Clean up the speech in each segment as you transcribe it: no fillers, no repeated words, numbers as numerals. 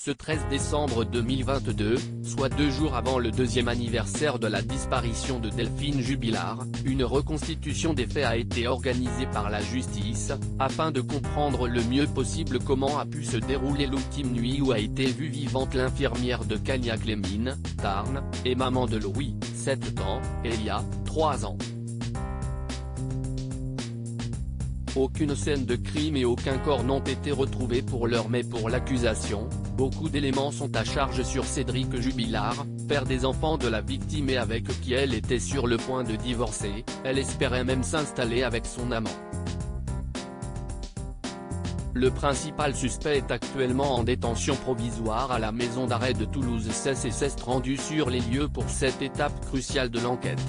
Ce 13 décembre 2022, soit 2 jours avant le deuxième anniversaire de la disparition de Delphine Jubilard, une reconstitution des faits a été organisée par la justice, afin de comprendre le mieux possible comment a pu se dérouler l'ultime nuit où a été vue vivante l'infirmière de Cagnac-les-Mines, Tarn, et maman de Louis, 7 ans, Elia, 3 ans. Aucune scène de crime et aucun corps n'ont été retrouvés pour l'heure, mais pour l'accusation, beaucoup d'éléments sont à charge sur Cédric Jubilard, père des enfants de la victime et avec qui elle était sur le point de divorcer. Elle espérait même s'installer avec son amant. Le principal suspect est actuellement en détention provisoire à la maison d'arrêt de Toulouse. C'est rendu sur les lieux pour cette étape cruciale de l'enquête.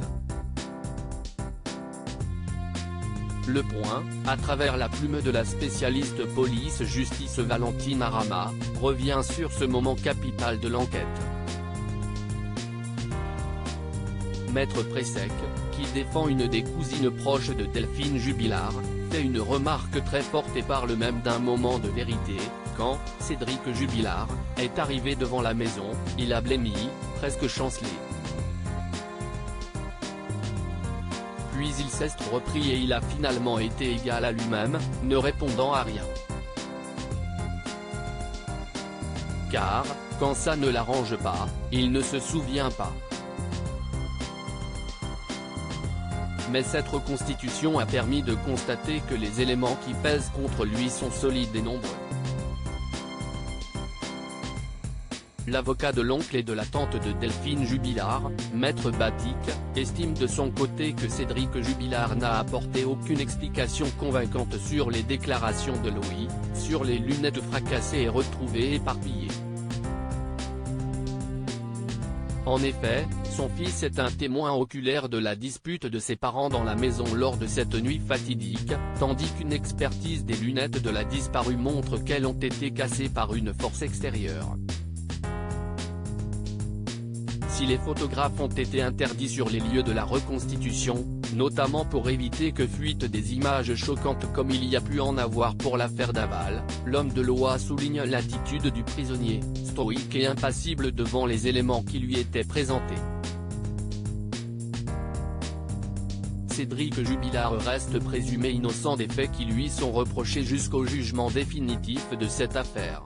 Le Point, à travers la plume de la spécialiste police-justice Valentine Arama, revient sur ce moment capital de l'enquête. Maître Pressec, qui défend une des cousines proches de Delphine Jubilard, fait une remarque très forte et parle même d'un moment de vérité. Quand Cédric Jubilard est arrivé devant la maison, il a blêmi, presque chancelé. Puis il s'est repris et il a finalement été égal à lui-même, ne répondant à rien. Car, quand ça ne l'arrange pas, il ne se souvient pas. Mais cette reconstitution a permis de constater que les éléments qui pèsent contre lui sont solides et nombreux. L'avocat de l'oncle et de la tante de Delphine Jubilard, Maître Batik, estime de son côté que Cédric Jubilard n'a apporté aucune explication convaincante sur les déclarations de Louis, sur les lunettes fracassées et retrouvées éparpillées. En effet, son fils est un témoin oculaire de la dispute de ses parents dans la maison lors de cette nuit fatidique, tandis qu'une expertise des lunettes de la disparue montre qu'elles ont été cassées par une force extérieure. Si les photographes ont été interdits sur les lieux de la reconstitution, notamment pour éviter que fuitent des images choquantes comme il y a pu en avoir pour l'affaire Daval, l'homme de loi souligne l'attitude du prisonnier, stoïque et impassible devant les éléments qui lui étaient présentés. Cédric Jubilard reste présumé innocent des faits qui lui sont reprochés jusqu'au jugement définitif de cette affaire.